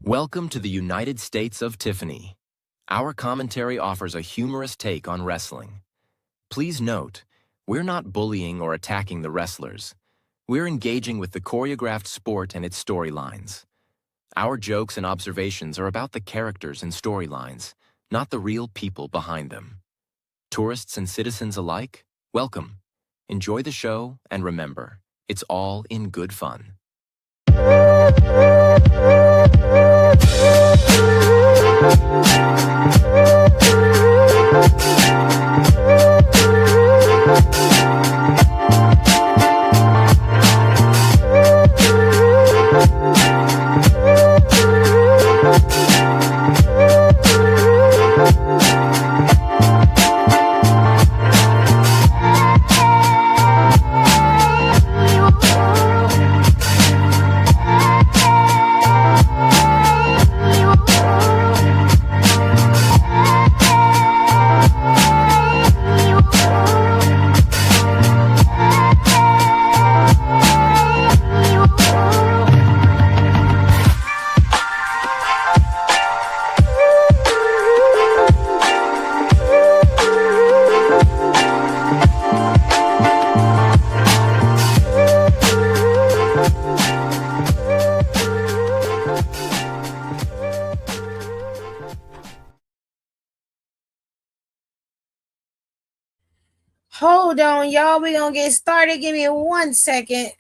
Welcome to the United States of Tiffany. Our commentary offers a humorous take on wrestling. Please note, we're not bullying or attacking the wrestlers. We're engaging with the choreographed sport and its storylines. Our jokes and observations are about the characters and storylines, not the real people behind them. Tourists and citizens alike, welcome. Enjoy the show, and remember, it's all in good fun. Hold on, y'all. We're going to get started. Give me 1 second.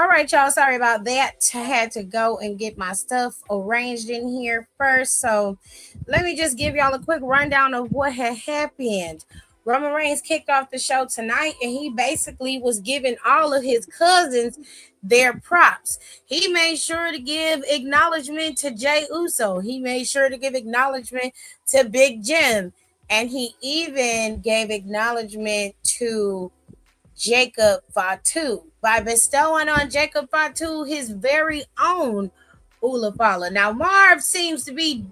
All right, y'all. Sorry about that. I had to go and get my stuff arranged in here first. So let me just give y'all a quick rundown of what had happened. Roman Reigns kicked off the show tonight, and he basically was giving all of his cousins their props. He made sure to give acknowledgement to Jey Uso. He made sure to give acknowledgement to Big Jim. And he even gave acknowledgement to Jacob Fatu by bestowing on Jacob Fatu his very own Ulapala. Now, Marv seems to be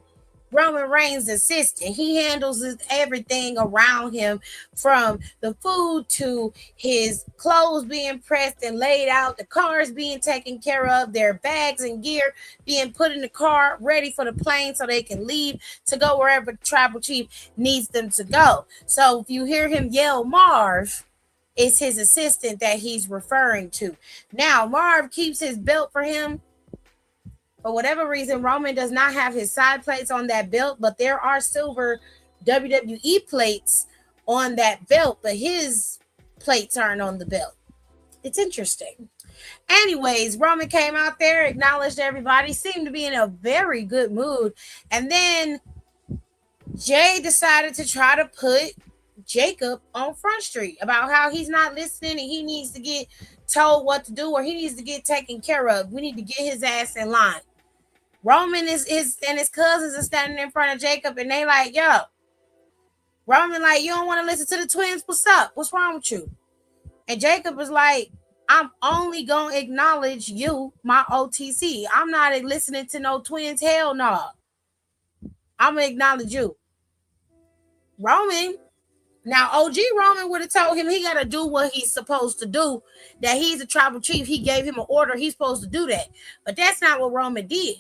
Roman Reigns' assistant. He handles everything around him, from the food to his clothes being pressed and laid out, the cars being taken care of, their bags and gear being put in the car, ready for the plane so they can leave to go wherever the tribal chief needs them to go. So if you hear him yell Marv, it's his assistant that he's referring to. Now, Marv keeps his belt for him. For whatever reason, Roman does not have his side plates on that belt, but there are silver WWE plates on that belt, but his plates aren't on the belt. It's interesting. Anyways, Roman came out there, acknowledged everybody, seemed to be in a very good mood. And then Jay decided to try to put Jacob on Front Street about how he's not listening and he needs to get told what to do or he needs to get taken care of. We need to get his ass in line. Roman is and his cousins are standing in front of Jacob and they like, yo. Roman like, you don't want to listen to the twins? What's up? What's wrong with you? And Jacob was like, I'm only going to acknowledge you, my OTC. I'm not listening to no twins. Hell no. I'm going to acknowledge you. Roman, now OG Roman would have told him he got to do what he's supposed to do, that he's a tribal chief. He gave him an order. He's supposed to do that. But that's not what Roman did.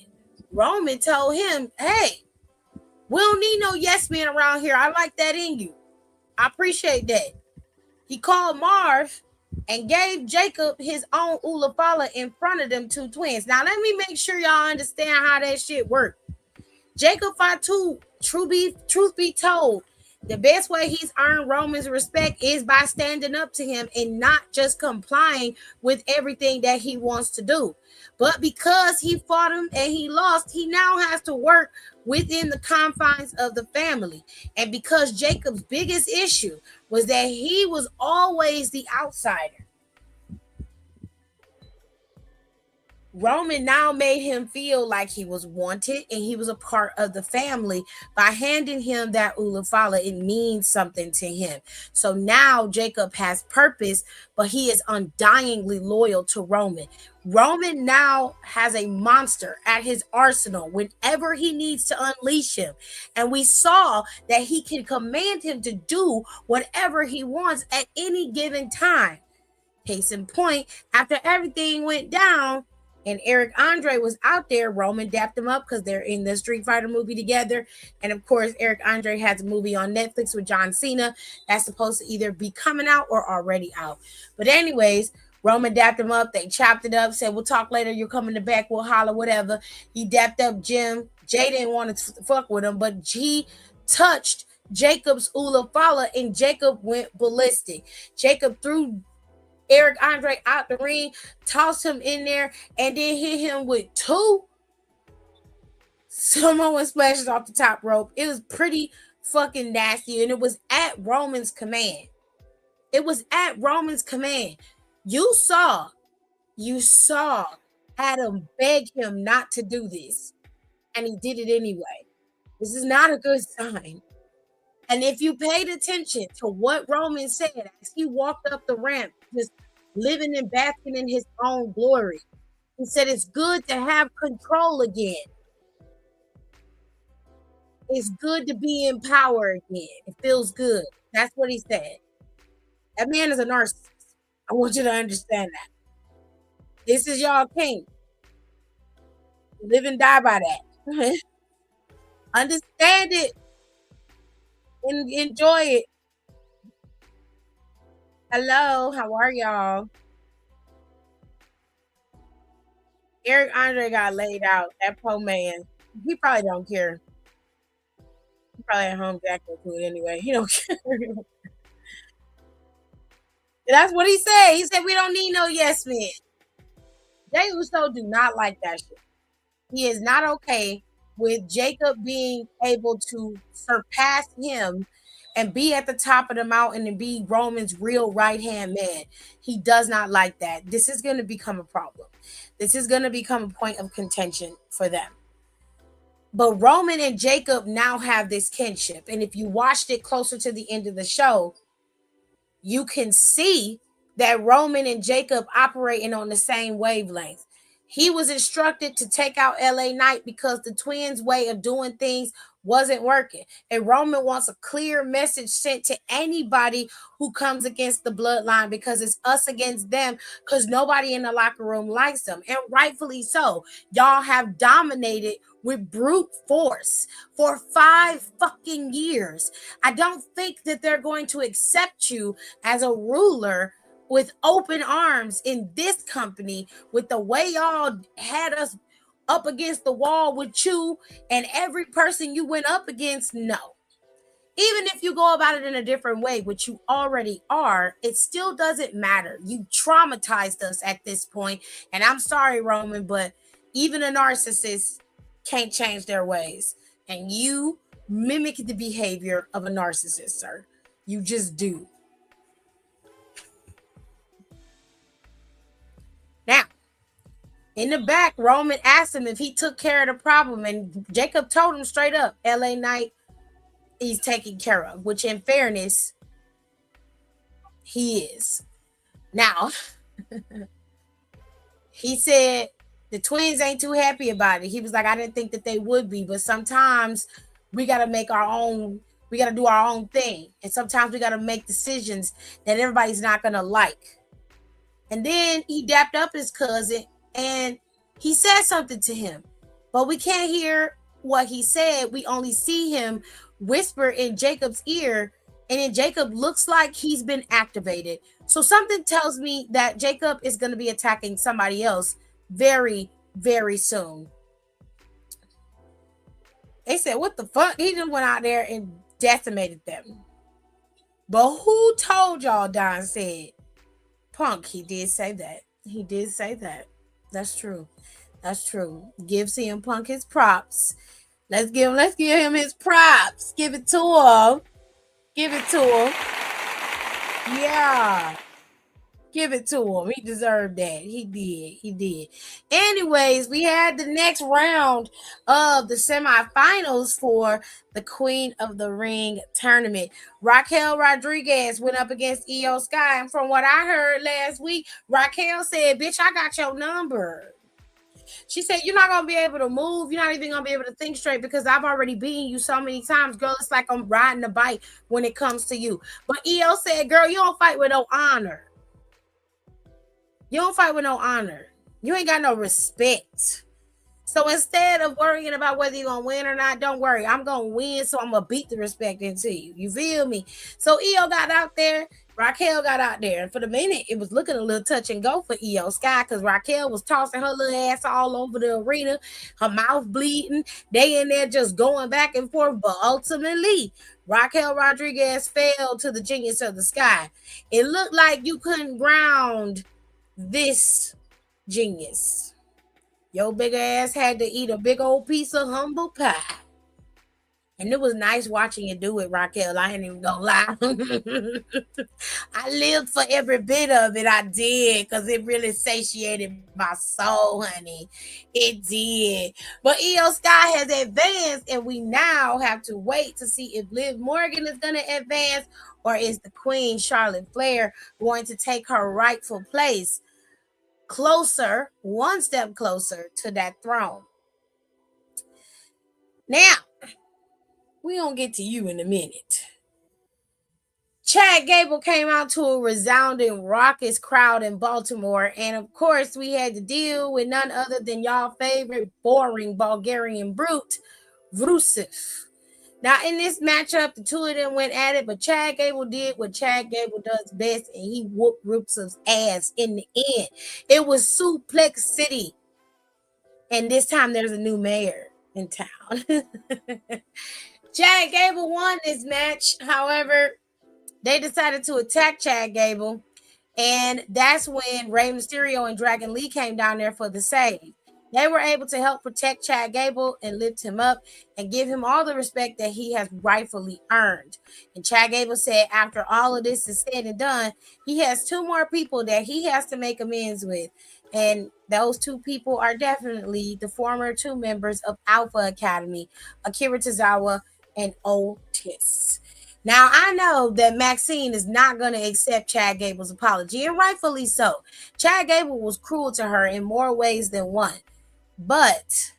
Roman told him, hey, we don't need no yes man around here. I like that in you. I appreciate that. He called Marv and gave Jacob his own Ulafala in front of them two twins. Now, let me make sure y'all understand how that shit worked. Jacob Fatu, truth be told, the best way he's earned Roman's respect is by standing up to him and not just complying with everything that he wants to do. But because he fought him and he lost, he now has to work within the confines of the family. And because Jacob's biggest issue was that he was always the outsider, Roman now made him feel like he was wanted and he was a part of the family by handing him that Ulafala. It means something to him. So now Jacob has purpose, but he is undyingly loyal to Roman. Roman now has a monster at his arsenal whenever he needs to unleash him. And we saw that he can command him to do whatever he wants at any given time. Case in point, after everything went down, and Eric Andre was out there, Roman dapped him up because they're in the Street Fighter movie together. And of course, Eric Andre has a movie on Netflix with John Cena that's supposed to either be coming out or already out. But anyways, Roman dapped him up. They chopped it up, said, we'll talk later. You're coming to back. We'll holler, whatever. He dapped up Jim. Jay didn't want to fuck with him, but he touched Jacob's Ulafala and Jacob went ballistic. Jacob threw Eric Andre out the ring, tossed him in there, and then hit him with two Samoan splashes off the top rope. It was pretty fucking nasty, and it was at Roman's command. It was at Roman's command. You saw Adam beg him not to do this, and he did it anyway. This is not a good sign. And if you paid attention to what Roman said as he walked up the ramp, just living and basking in his own glory, he said it's good to have control again. It's good to be in power again. It feels good. That's what he said. That man is a narcissist. I want you to understand that. This is y'all king. Live and die by that. Understand it. And enjoy it. Hello, how are y'all? Eric Andre got laid out. That poor man. He probably don't care. He probably at home jacking to it anyway. He don't care. That's what he said. He said we don't need no yes men. Jay Uso do not like that shit. He is not okay with Jacob being able to surpass him and be at the top of the mountain and be Roman's real right-hand man. He does not like that. This is going to become a problem. This is going to become a point of contention for them. But Roman and Jacob now have this kinship. And if you watched it closer to the end of the show, you can see that Roman and Jacob operating on the same wavelength. He was instructed to take out LA Knight because the twins' way of doing things wasn't working. And Roman wants a clear message sent to anybody who comes against the bloodline because it's us against them, because nobody in the locker room likes them. And rightfully so. Y'all have dominated with brute force for 5 fucking years. I don't think that they're going to accept you as a ruler with open arms in this company, with the way y'all had us up against the wall with you and every person you went up against. No, Even if you go about it in a different way, which you already are, it still doesn't matter. You traumatized us at this point. And I'm sorry, Roman, but even a narcissist can't change their ways. And you mimic the behavior of a narcissist, sir. You just do. Now, in the back, Roman asked him if he took care of the problem. And Jacob told him straight up, LA Knight, he's taken care of, which in fairness, he is. Now, he said the twins ain't too happy about it. He was like, I didn't think that they would be, but sometimes we got to make our own, we got to do our own thing. And sometimes we got to make decisions that everybody's not going to like. And then he dapped up his cousin and he said something to him, but we can't hear what he said. We only see him whisper in Jacob's ear, and then Jacob looks like he's been activated. So something tells me that Jacob is going to be attacking somebody else very, very soon. They said, what the fuck? He just went out there and decimated them. But who told y'all? Don said. Punk, he did say that. He did say that. That's true. That's true. Give CM Punk his props. Let's give him his props. Give it to him. Give it to him. Yeah. Give it to him. He deserved that. He did. He did. Anyways, we had the next round of the semifinals for the Queen of the Ring tournament. Raquel Rodriguez went up against Io Sky. And from what I heard last week, Raquel said, bitch, I got your number. She said, you're not going to be able to move. You're not even going to be able to think straight because I've already beaten you so many times. Girl, it's like I'm riding a bike when it comes to you. But Io said, girl, you don't fight with no honor. You don't fight with no honor. You ain't got no respect. So instead of worrying about whether you're going to win or not, don't worry. I'm going to win, so I'm going to beat the respect into you. You feel me? So Io got out there. Raquel got out there. And for the minute, it was looking a little touch and go for Io Sky because Raquel was tossing her little ass all over the arena. Her mouth bleeding. They in there just going back and forth. But ultimately, Raquel Rodriguez fell to the genius of the sky. It looked like you couldn't ground this genius. Your big ass had to eat a big old piece of humble pie. And it was nice watching you do it, Raquel. I ain't even gonna lie. I lived for every bit of it. I did, because it really satiated my soul, honey. It did. But Io Sky has advanced, and we now have to wait to see if Liv Morgan is gonna advance, or is the Queen, Charlotte Flair, going to take her rightful place closer, one step closer to that throne. Now, we're going to get to you in a minute. Chad Gable came out to a resounding raucous crowd in Baltimore. And of course, we had to deal with none other than y'all favorite boring Bulgarian brute, Rusev. Now, in this matchup, the two of them went at it, but Chad Gable did what Chad Gable does best, and he whooped Rusev's ass in the end. It was Suplex City. And this time, there's a new mayor in town. Chad Gable won this match. However, they decided to attack Chad Gable. And that's when Rey Mysterio and Dragon Lee came down there for the save. They were able to help protect Chad Gable and lift him up and give him all the respect that he has rightfully earned. And Chad Gable said after all of this is said and done, he has two more people that he has to make amends with. And those two people are definitely the former two members of Alpha Academy, Akira Tozawa and Otis. Now, I know that Maxine is not going to accept Chad Gable's apology, and rightfully so. Chad Gable was cruel to her in more ways than one. But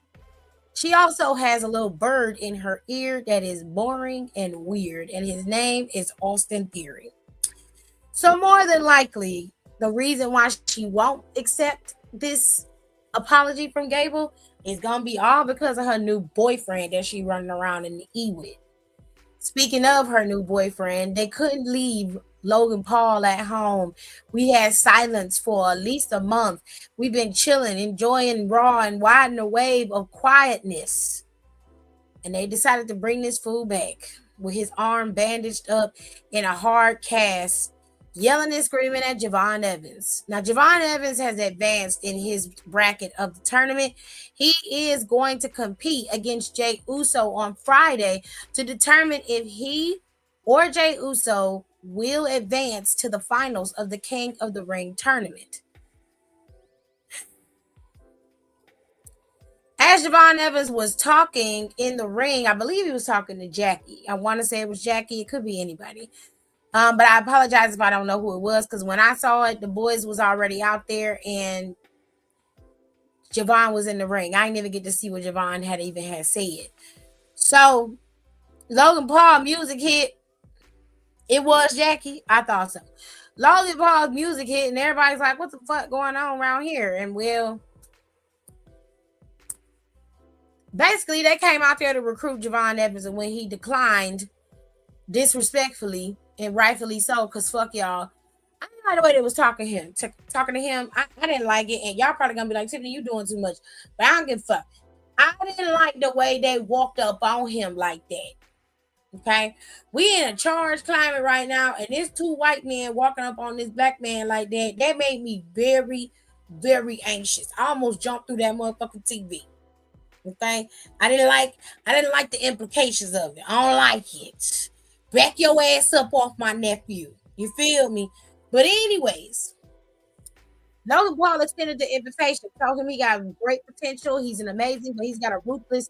she also has a little bird in her ear that is boring and weird, and his name is Austin Theory. So more than likely, the reason why she won't accept this apology from Gable is going to be all because of her new boyfriend that she running around in the E with. Speaking of her new boyfriend, they couldn't leave Logan Paul at home. We had silence for at least a month. We've been chilling, enjoying Raw and riding a wave of quietness. And they decided to bring this fool back. with his arm bandaged up in a hard cast, yelling and screaming at JEVON Evans. Now, JEVON Evans has advanced in his bracket of the tournament. He is going to compete against Jey Uso on Friday to determine if he or Jey Uso will advance to the finals of the King of the Ring tournament. As JEVON Evans was talking in the ring, I believe he was talking to Jackie. I want to say it was Jackie. It could be anybody. But I apologize if I don't know who it was, because when I saw it, the boys was already out there and JEVON was in the ring. I didn't even get to see what JEVON had said. So Logan Paul music hit. It was Jackie. I thought so. Logan Paul's music hit, and everybody's like, "What the fuck going on around here?" And well, basically, they came out there to recruit JEVON Evans, and when he declined, disrespectfully and rightfully so, because fuck y'all, I didn't like the way they was talking to him. I didn't like it, and y'all probably gonna be like, Tiffany, you doing too much, but I don't give a fuck. I didn't like the way they walked up on him like that. Okay, we in a charge climate right now, and there's two white men walking up on this black man like that. That made me very, very anxious. I almost jumped through that motherfucking TV. Okay, I didn't like the implications of it. I don't like it. Back your ass up off my nephew. You feel me? But anyways, Logan Paul extended the invitation, told him he got great potential. He's an amazing, but he's got a ruthless,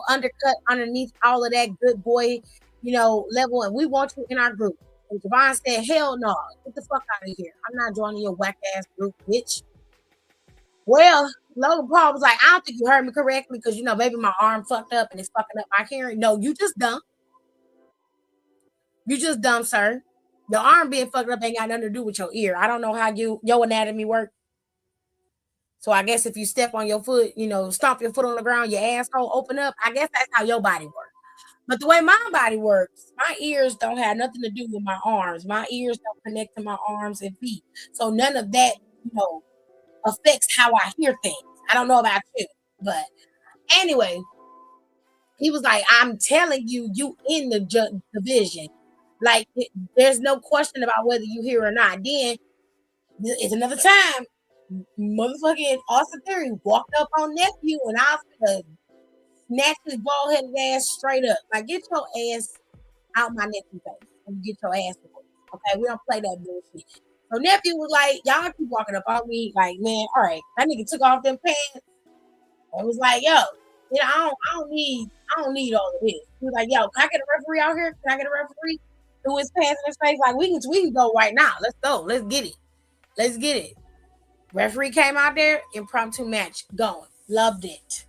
undercut underneath all of that good boy, level. And we want you in our group. And JEVON said, hell no, get the fuck out of here. I'm not joining your whack ass group, bitch. Well, Logan Paul was like, I don't think you heard me correctly because, maybe my arm fucked up and it's fucking up my hearing. No, you just dumb. You just dumb, sir. Your arm being fucked up ain't got nothing to do with your ear. I don't know how your anatomy work. So I guess if you step on your foot, stomp your foot on the ground, your asshole open up, I guess that's how your body works. But the way my body works, my ears don't have nothing to do with my arms. My ears don't connect to my arms and feet. So none of that, affects how I hear things. I don't know about you, but anyway, he was like, I'm telling you, you in the division. Like, there's no question about whether you hear or not. Then it's another time, motherfucking Austin Theory walked up on nephew, and I was gonna snatch his bald headed ass straight up. Like, get your ass out my nephew's face and get your ass away. Okay, we don't play that bullshit. So nephew was like, y'all keep walking up on me. Like, man, all right. That nigga took off them pants and was like, yo, I don't need all of this. He was like, yo, can I get a referee out here? Can I get a referee? Threw his pants in his face. Like, we can go right now. Let's go. Let's get it. Referee came out there, impromptu match going. Loved it.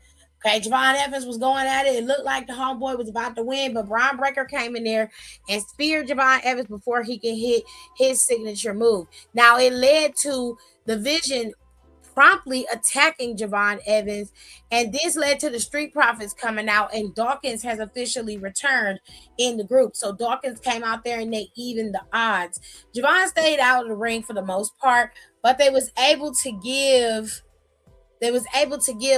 Okay, JEVON Evans was going at it. It looked like the homeboy was about to win, but Bron Breakker came in there and speared JEVON Evans before he could hit his signature move. Now, it led to the Vision promptly attacking JEVON Evans, and this led to the Street Profits coming out, and Dawkins has officially returned in the group. So Dawkins came out there and they evened the odds. JEVON stayed out of the ring for the most part, but they was able to give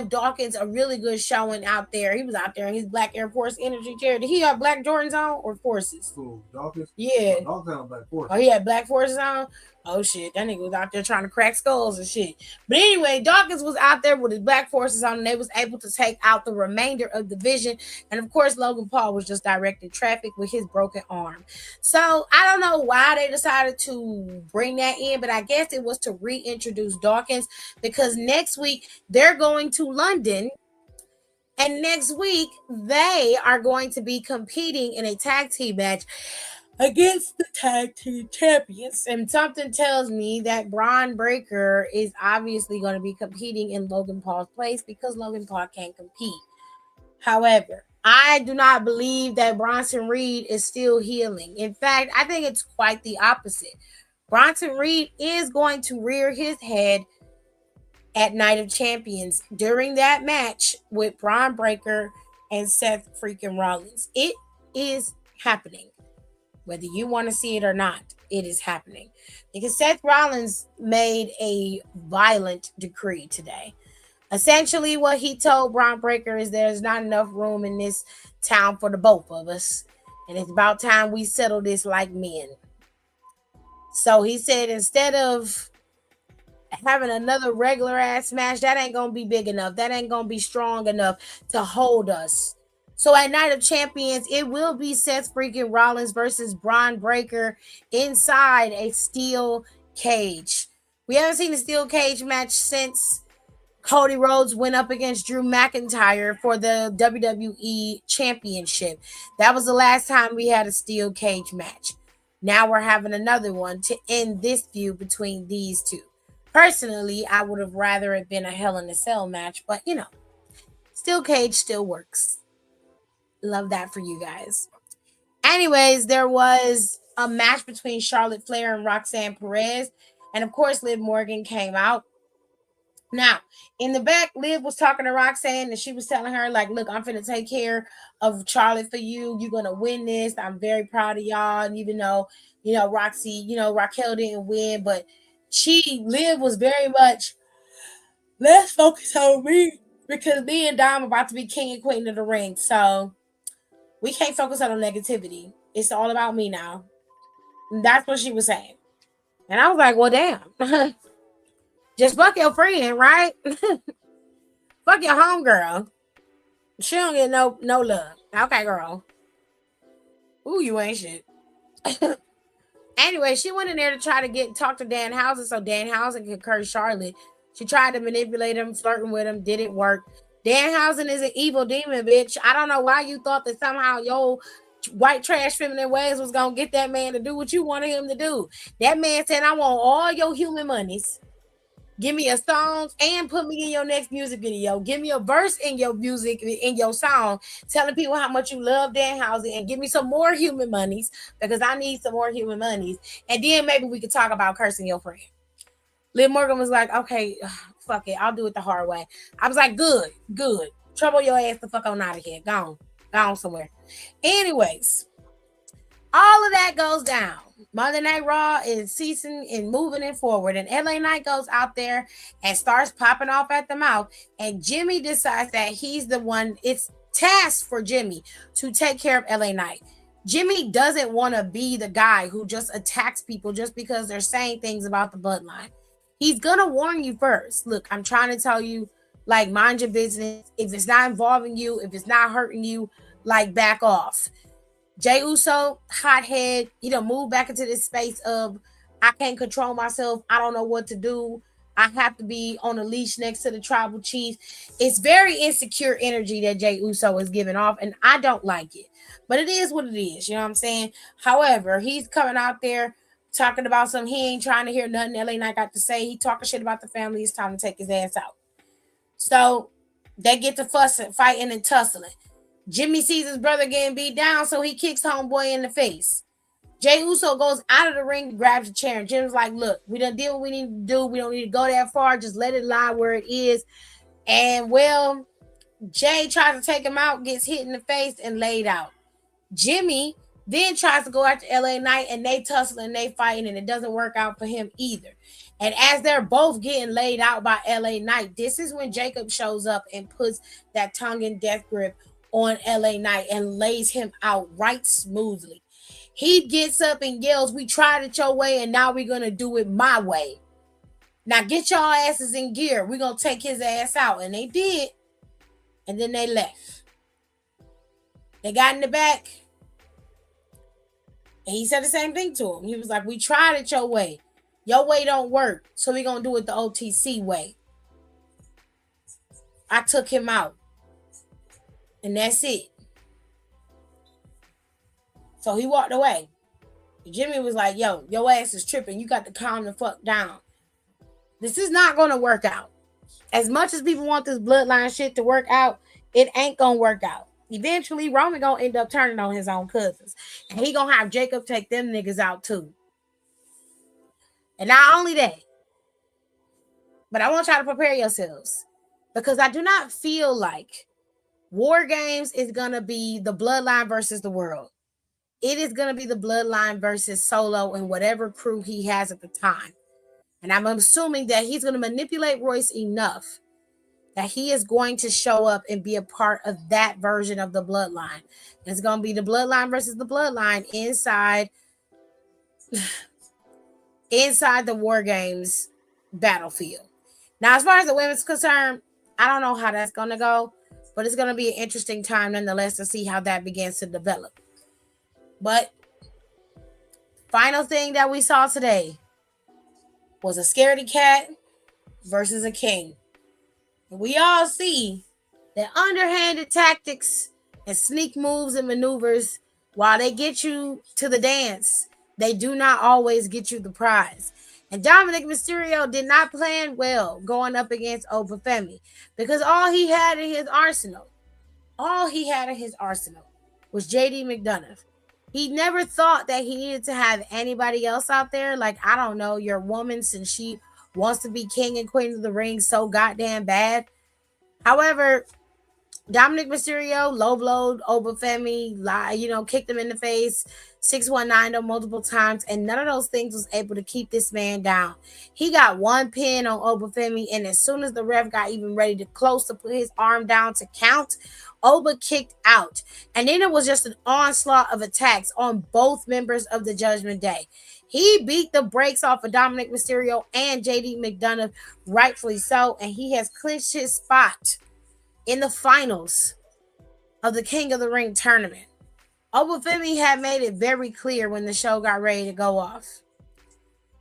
Dawkins a really good showing out there. He was out there in his black Air Force energy chair. Did he have black Jordans on or Forces? Cool. Dawkins? Yeah. Dawkins had black Forces. Oh, he had black Forces on? Oh, shit. That nigga was out there trying to crack skulls and shit. But anyway, Dawkins was out there with his black Forces on, and they was able to take out the remainder of the Vision. And, of course, Logan Paul was just directing traffic with his broken arm. So, I don't know why they decided to bring that in, but I guess it was to reintroduce Dawkins, because next week they're going to London. And next week, they are going to be competing in a tag team match against the tag team champions. And something tells me that Bron Breakker is obviously going to be competing in Logan Paul's place because Logan Paul can't compete. However, I do not believe that Bronson Reed is still healing. In fact, I think it's quite the opposite. Bronson Reed is going to rear his head at Night of Champions during that match with Bron Breakker and Seth freaking Rollins. It is happening. Whether you want to see it or not, it is happening. Because Seth Rollins made a violent decree today. Essentially, what he told Bron Breakker is there's not enough room in this town for the both of us. and it's about time we settle this like men. So he said instead of having another regular ass match, that ain't gonna be big enough. That ain't gonna be strong enough to hold us. So at Night of Champions, it will be Seth freaking Rollins versus Braun Breaker inside a steel cage. We haven't seen a steel cage match since Cody Rhodes went up against Drew McIntyre for the WWE Championship. That was the last time we had a steel cage match. Now we're having another one to end this feud between these two. Personally, I would have rather it been a Hell in a Cell match, but you know, steel cage still works. Love that for you guys. Anyways, there was a match between Charlotte Flair and Roxanne Perez, and of course, Liv Morgan came out. Now, in the back, Liv was talking to Roxanne and she was telling her, like, look, I'm finna take care of Charlotte for you. You're gonna win this. I'm very proud of y'all. And even though, Roxy, Raquel didn't win, but Liv was very much, let's focus on me because me and Dom about to be king and queen of the ring. So we can't focus on the negativity. It's all about me now. And that's what she was saying. And I was like, well, damn. Just fuck your friend, right? Fuck your homegirl. She don't get no love. Okay, girl. Ooh, you ain't shit. Anyway, she went in there to try to talk to Danhausen so Danhausen could curse Charlotte. She tried to manipulate him, flirting with him, didn't work. Danhausen is an evil demon, bitch. I don't know why you thought that somehow your white trash feminine ways was gonna get that man to do what you wanted him to do. That man said, I want all your human monies. Give me a song and put me in your next music video. Give me a verse in your music, in your song, telling people how much you love Danhausen, and give me some more human monies because I need some more human monies. And then maybe we could talk about cursing your friend. Liv Morgan was like, okay, fuck it. I'll do it the hard way. I was like, good. Trouble your ass the fuck on out of here. Gone somewhere. Anyways, all of that goes down. Monday Night Raw is ceasing and moving it forward. And LA Knight goes out there and starts popping off at the mouth. And Jimmy decides that he's the one. It's tasked for Jimmy to take care of LA Knight. Jimmy doesn't want to be the guy who just attacks people just because they're saying things about the bloodline. He's going to warn you first. Look, I'm trying to tell you, like, mind your business. If it's not involving you, if it's not hurting you, like, back off. Jey Uso, hothead, he done moved back into this space of, I can't control myself. I don't know what to do. I have to be on a leash next to the tribal chief. It's very insecure energy that Jey Uso is giving off, and I don't like it. But it is what it is, you know what I'm saying? However, he's coming out there talking about he ain't trying to hear nothing LA Knight got to say. He talking shit about the family. It's time to take his ass out. So they get to fussing, fighting, and tussling. Jimmy sees his brother getting beat down, so he kicks homeboy in the face. Jey Uso goes out of the ring, grabs a chair, and Jim's like, look, we done did what we need to do. We don't need to go that far. Just let it lie where it is. And, well, Jay tries to take him out, gets hit in the face, and laid out. Jimmy then tries to go after LA Knight, and they tussle and they fighting, and it doesn't work out for him either. And as they're both getting laid out by LA Knight, this is when Jacob shows up and puts that tongue in death grip on LA Knight and lays him out right smoothly. He gets up and yells, we tried it your way and now we're going to do it my way. Now get y'all asses in gear. We're going to take his ass out. And they did. And then they left. They got in the back. And he said the same thing to him. He was like, we tried it your way. Your way don't work. So we're going to do it the OTC way. I took him out. And that's it. So he walked away. Jimmy was like, yo, your ass is tripping. You got to calm the fuck down. This is not going to work out. As much as people want this bloodline shit to work out, it ain't going to work out. Eventually, Roman going to end up turning on his own cousins. And he going to have Jacob take them niggas out too. And not only that, but I want y'all to prepare yourselves. Because I do not feel like War Games is going to be the bloodline versus the world. It is going to be the bloodline versus Solo and whatever crew he has at the time. And I'm assuming that he's going to manipulate Royce enough that he is going to show up and be a part of that version of the bloodline. It's going to be the bloodline versus the bloodline inside the War Games battlefield. Now, as far as the women's concerned, I don't know how that's going to go, but it's going to be an interesting time nonetheless to see how that begins to develop. But final thing that we saw today was a scaredy cat versus a king. We all see that underhanded tactics and sneak moves and maneuvers, while they get you to the dance, they do not always get you the prize. And Dominic Mysterio did not plan well going up against Obafemi, because all he had in his arsenal was JD McDonough. He never thought that he needed to have anybody else out there. Like, I don't know, your woman, since she wants to be king and queen of the ring so goddamn bad. However, Dominic Mysterio low-blowed Obafemi, kicked him in the face, 619 him multiple times, and none of those things was able to keep this man down. He got one pin on Obafemi, and as soon as the ref got even ready to close to put his arm down to count, Oba kicked out. And then it was just an onslaught of attacks on both members of the Judgment Day. He beat the brakes off of Dominic Mysterio and JD McDonough, rightfully so, and he has clinched his spot in the finals of the King of the Ring tournament. Obafemi had made it very clear when the show got ready to go off.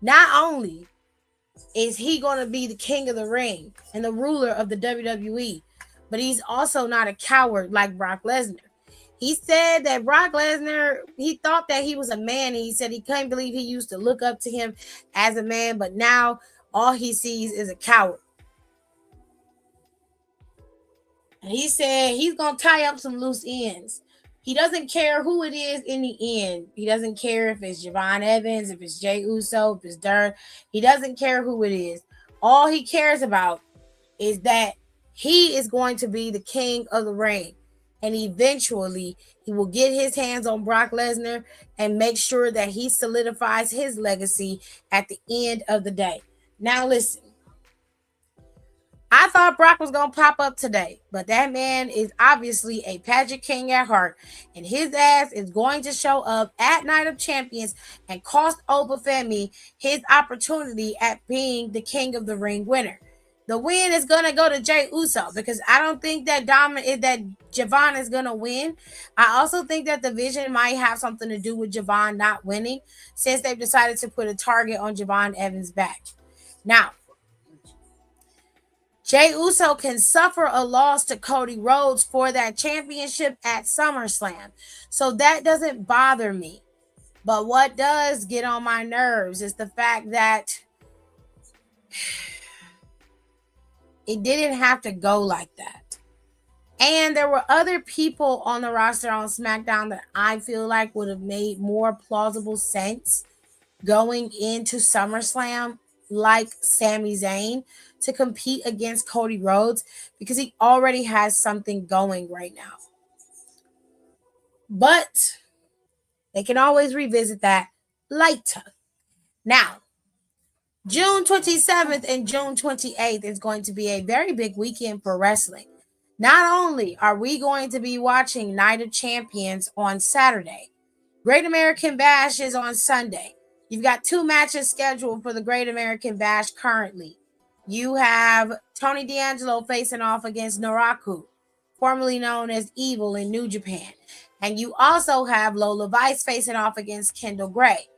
Not only is he going to be the King of the Ring and the ruler of the WWE, but he's also not a coward like Brock Lesnar. He said that Brock Lesnar, he thought that he was a man. And he said he couldn't believe he used to look up to him as a man, but now all he sees is a coward. And he said he's going to tie up some loose ends. He doesn't care who it is in the end. He doesn't care if it's Javon Evans, if it's Jey Uso, if it's Durr. He doesn't care who it is. All he cares about is that he is going to be the king of the ring. And eventually, he will get his hands on Brock Lesnar and make sure that he solidifies his legacy at the end of the day. Now, listen. I thought Brock was going to pop up today, but that man is obviously a pageant king at heart, and his ass is going to show up at Night of Champions and cost Obafemi his opportunity at being the King of the Ring winner. The win is going to go to Jey Uso, because I don't think that Javon is going to win. I also think that the vision might have something to do with Javon not winning, since they've decided to put a target on Javon Evans' back. Now, Jey Uso can suffer a loss to Cody Rhodes for that championship at SummerSlam. So that doesn't bother me. But what does get on my nerves is the fact that it didn't have to go like that. And there were other people on the roster on SmackDown that I feel like would have made more plausible sense going into SummerSlam, like Sami Zayn, to compete against Cody Rhodes, because he already has something going right now. But they can always revisit that later. Now, June 27th and June 28th is going to be a very big weekend for wrestling. Not only are we going to be watching Night of Champions on Saturday, Great American Bash is on Sunday. You've got 2 matches scheduled for the Great American Bash currently. You have Tony D'Angelo facing off against Naraku, formerly known as Evil in New Japan. And you also have Lola Vice facing off against Kendall Gray.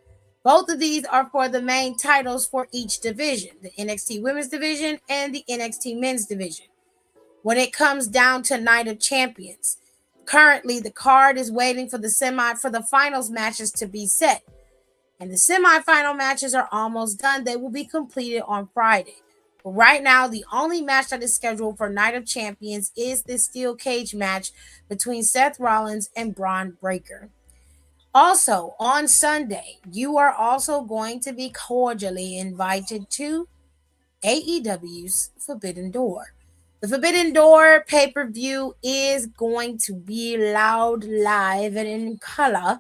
Both of these are for the main titles for each division, the NXT Women's Division and the NXT Men's Division. When it comes down to Night of Champions, currently the card is waiting for the finals matches to be set. And the semifinal matches are almost done. They will be completed on Friday. But right now, the only match that is scheduled for Night of Champions is this steel cage match between Seth Rollins and Braun Breaker. Also, on Sunday, you are also going to be cordially invited to AEW's Forbidden Door. The Forbidden Door pay-per-view is going to be loud, live, and in color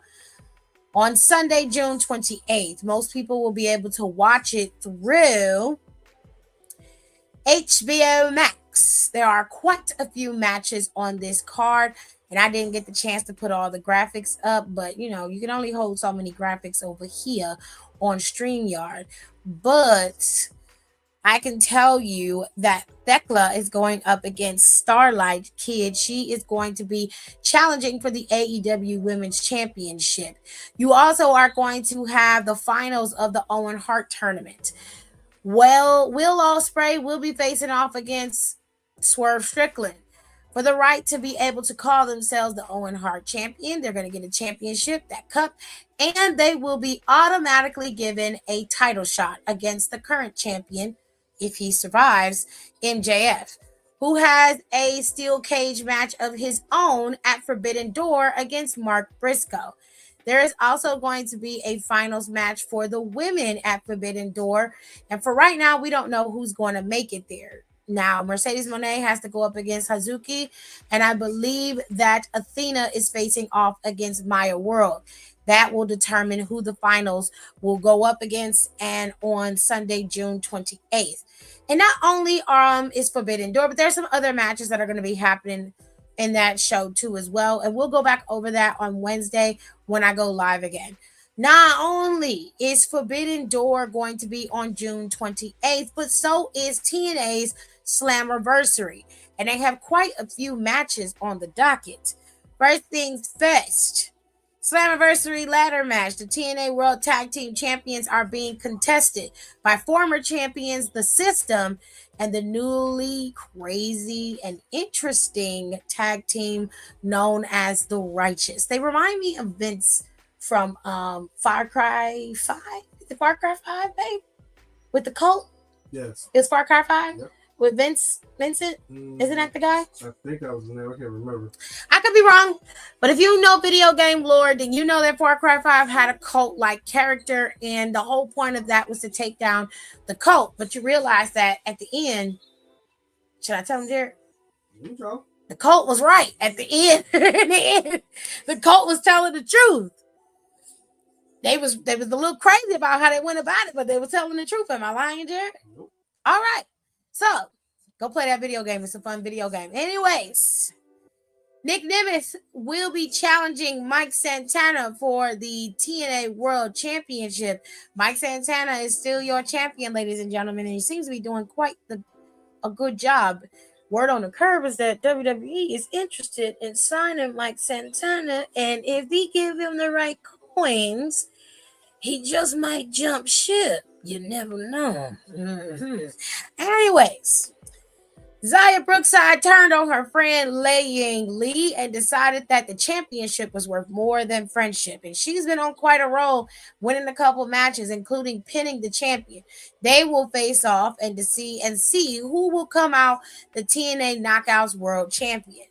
on Sunday, June 28th. Most people will be able to watch it through HBO Max. folks, there are quite a few matches on this card, and I didn't get the chance to put all the graphics up, but you know, you can only hold so many graphics over here on StreamYard. But I can tell you that Thekla is going up against Starlight Kid. She is going to be challenging for the AEW Women's Championship. You also are going to have the finals of the Owen Hart tournament. Well, Will Ospreay will be facing off against Swerve Strickland for the right to be able to call themselves the Owen Hart champion. They're going to get a championship, that cup, and they will be automatically given a title shot against the current champion, if he survives, MJF, who has a steel cage match of his own at Forbidden Door against Mark Briscoe. There is also going to be a finals match for the women at Forbidden Door. And for right now, we don't know who's going to make it there. Now, Mercedes Moné has to go up against Hazuki. And I believe that Athena is facing off against Maya World. That will determine who the finals will go up against, and on Sunday, June 28th. And not only is Forbidden Door, but there's some other matches that are going to be happening in that show too as well. And we'll go back over that on Wednesday when I go live again. Not only is Forbidden Door going to be on June 28th, but so is TNA's Slammiversary. And they have quite a few matches on the docket. First things first, Slammiversary ladder match. The TNA World Tag Team Champions are being contested by former champions The System and the newly crazy and interesting tag team known as The Righteous. They remind me of Vince from Far Cry 5. Is it Far Cry 5, babe? With the cult? Yes. It's Far Cry 5? Yep. With Vincent? Isn't that the guy? I think I was in there. I can't remember. I could be wrong, but if you know video game lore, then you know that Far Cry 5 had a cult-like character, and the whole point of that was to take down the cult. But you realize that at the end, should I tell him, Jared? You go. The cult was right at the end. The cult was telling the truth. They was a little crazy about how they went about it, but they were telling the truth. Am I lying, Jared? Nope. All right. So, go play that video game. It's a fun video game. Anyways, Nick Nimitz will be challenging Mike Santana for the TNA World Championship. Mike Santana is still your champion, ladies and gentlemen, and he seems to be doing quite a good job. Word on the curb is that WWE is interested in signing Mike Santana, and if we give him the right coins, he just might jump ship. You never know. Anyways, Zaya Brookside turned on her friend Lei Ying Lee and decided that the championship was worth more than friendship. And she's been on quite a roll, winning a couple matches, including pinning the champion. They will face off and see who will come out the TNA Knockouts World Champion.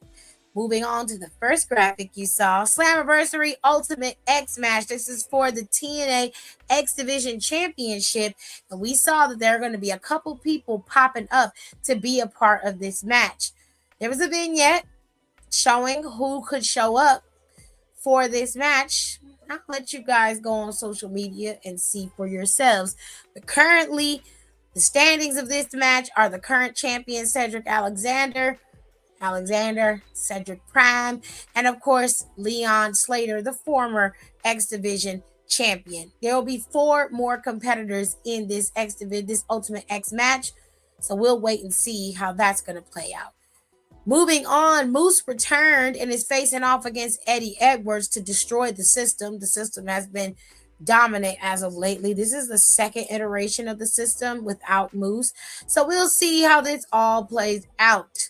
Moving on to the first graphic you saw, Slammiversary Ultimate X match. This is for the TNA X Division Championship. And we saw that there are going to be a couple people popping up to be a part of this match. There was a vignette showing who could show up for this match. I'll let you guys go on social media and see for yourselves. But currently, the standings of this match are the current champion, Cedric Alexander, Cedric Prime, and of course, Leon Slater, the former X Division champion. There will be 4 more competitors in this Ultimate X match, so we'll wait and see how that's going to play out. Moving on, Moose returned and is facing off against Eddie Edwards to destroy the system. The system has been dominant as of lately. This is the second iteration of the system without Moose, so we'll see how this all plays out.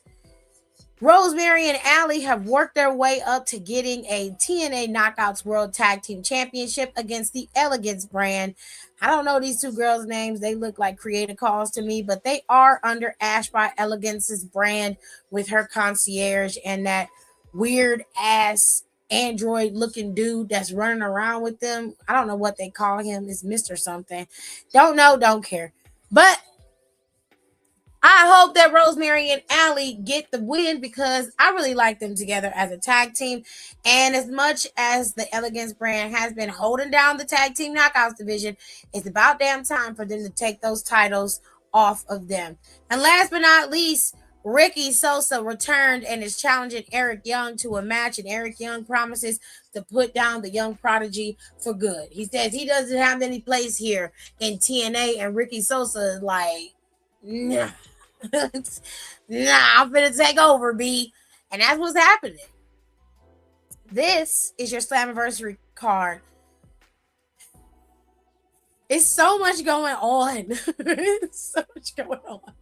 Rosemary and Allie have worked their way up to getting a TNA Knockouts World Tag Team Championship against the Elegance brand. I don't know these two girls' names. They look like creative calls to me, but they are under Ash by Elegance's brand with her concierge and that weird ass android looking dude that's running around with them. I don't know what they call him. It's Mr. something. Don't know, don't care. But I hope that Rosemary and Allie get the win because I really like them together as a tag team. And as much as the Elegance brand has been holding down the tag team knockouts division, it's about damn time for them to take those titles off of them. And last but not least, Ricky Sosa returned and is challenging Eric Young to a match, and Eric Young promises to put down the young prodigy for good. He says he doesn't have any place here in TNA, and Ricky Sosa is like, nah, I'm gonna take over, B. And that's what's happening. This is your Slammiversary card. It's so much going on. So much going on.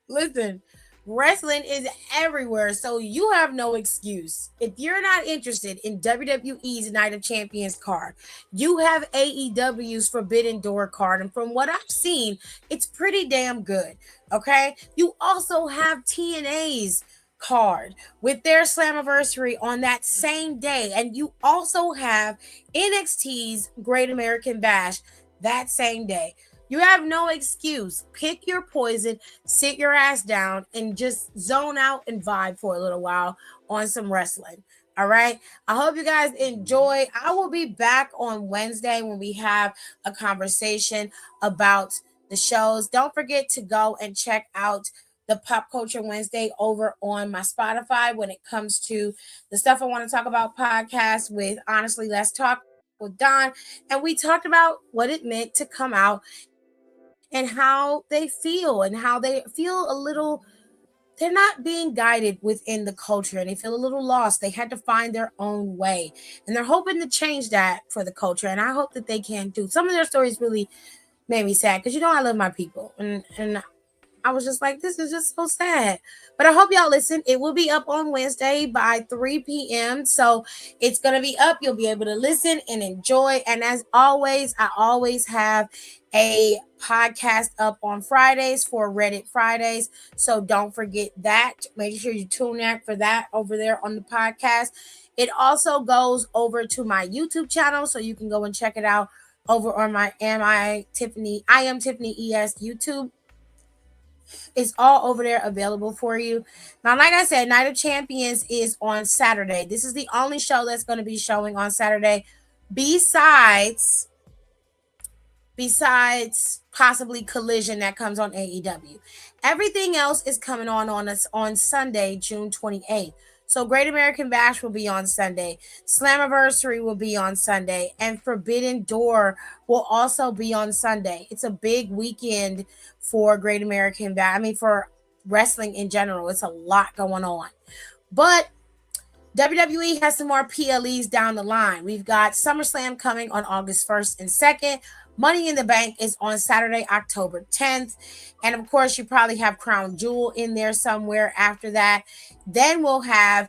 Listen, wrestling is everywhere, so you have no excuse. If you're not interested in WWE's Night of Champions card, you have AEW's Forbidden Door card, and from what I've seen, it's pretty damn good. Okay, you also have TNA's card with their Slammiversary on that same day, and you also have NXT's Great American Bash that same day. You have no excuse. Pick your poison, sit your ass down, and just zone out and vibe for a little while on some wrestling. All right. I hope you guys enjoy. I will be back on Wednesday when we have a conversation about the shows. Don't forget to go and check out the Pop Culture Wednesday over on my Spotify when it comes to the stuff I want to talk about podcast with Honestly Let's Talk with Don. And we talked about what it meant to come out and how they feel a little, they're not being guided within the culture and they feel a little lost. They had to find their own way and they're hoping to change that for the culture, and I hope that they can do. Some of their stories really made me sad because I love my people, and I was just like, this is just so sad. But I hope y'all listen. It will be up on Wednesday by 3 p.m. So it's going to be up. You'll be able to listen and enjoy. And as always, I always have a podcast up on Fridays for Reddit Fridays. So don't forget that. Make sure you tune in for that over there on the podcast. It also goes over to my YouTube channel, so you can go and check it out over on my I am Tiffany ES YouTube. It's all over there available for you. Now, like I said, Night of Champions is on Saturday. This is the only show that's going to be showing on Saturday, besides possibly Collision that comes on AEW. Everything else is coming on us on Sunday, June 28th. So Great American Bash will be on Sunday. Slammiversary will be on Sunday. And Forbidden Door will also be on Sunday. It's a big weekend for Great American Bash. I mean, for wrestling in general. It's a lot going on. But WWE has some more PLEs down the line. We've got SummerSlam coming on August 1st and 2nd. Money in the Bank is on Saturday, October 10th. And of course, you probably have Crown Jewel in there somewhere after that. Then we'll have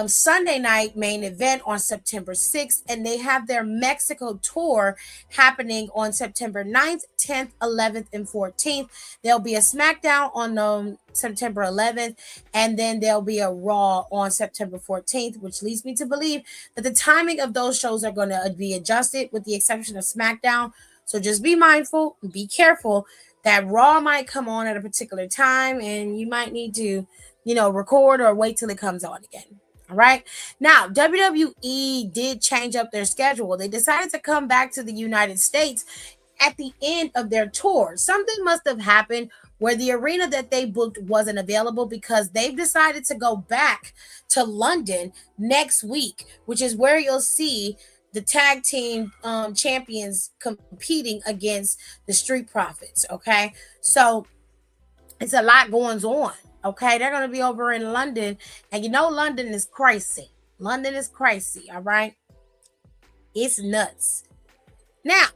Sunday night main event on September 6th, and they have their Mexico tour happening on September 9th, 10th, 11th, and 14th. There'll be a SmackDown on September 11th, and then there'll be a Raw on September 14th, which leads me to believe that the timing of those shows are going to be adjusted with the exception of SmackDown. So just be mindful, be careful that Raw might come on at a particular time, and you might need to record or wait till it comes on again. All right. Now, WWE did change up their schedule. They decided to come back to the United States at the end of their tour. Something must have happened where the arena that they booked wasn't available, because they've decided to go back to London next week, which is where you'll see the tag team champions competing against the Street Profits. Okay. So it's a lot going on. Okay, they're going to be over in London. And London is crazy. London is crazy, all right? It's nuts. Now,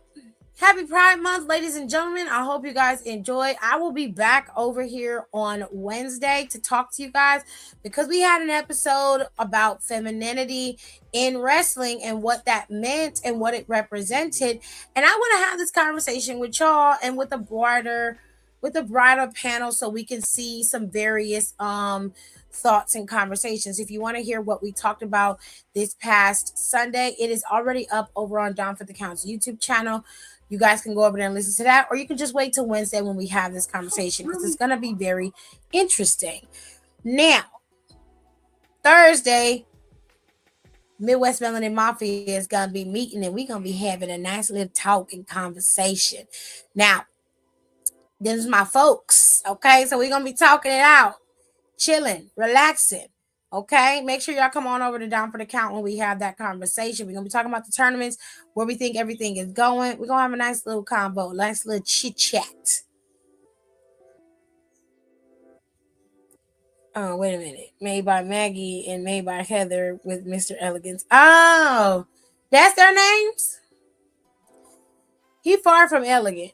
happy Pride Month, ladies and gentlemen. I hope you guys enjoy. I will be back over here on Wednesday to talk to you guys, because we had an episode about femininity in wrestling and what that meant and what it represented. And I want to have this conversation with y'all and with a broader panel, so we can see some various thoughts and conversations. If you want to hear what we talked about this past Sunday, it is already up over on Down for the Count's YouTube channel. You guys can go over there and listen to that, or you can just wait till Wednesday when we have this conversation, because it's going to be very interesting. Now, Thursday, Midwest Melanin Mafia is going to be meeting, and we're going to be having a nice little talk and conversation. Now, this is my folks, okay? So we're going to be talking it out. chilling, relaxing. Okay, make sure y'all come on over to Down for the Count when we have that conversation. We're gonna be talking about the tournaments, where we think everything is going. We're gonna have a nice little convo, nice little chit chat. Oh, wait a minute. Made by Maggie and made by Heather with Mr. Elegance. Oh, that's their names? He far from elegant.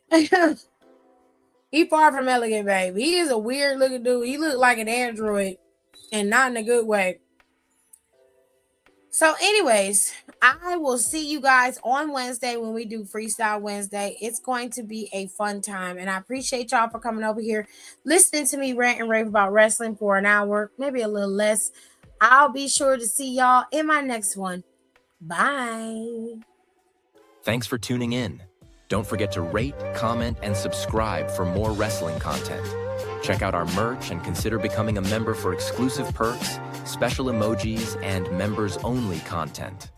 He far from elegant, baby. He is a weird looking dude. He looked like an android, and not in a good way. So, anyways, I will see you guys on Wednesday when we do Freestyle Wednesday. It's going to be a fun time, and I appreciate y'all for coming over here, listening to me rant and rave about wrestling for an hour, maybe a little less. I'll be sure to see y'all in my next one. Bye. Thanks for tuning in. Don't forget to rate, comment, and subscribe for more wrestling content. Check out our merch and consider becoming a member for exclusive perks, special emojis, and members-only content.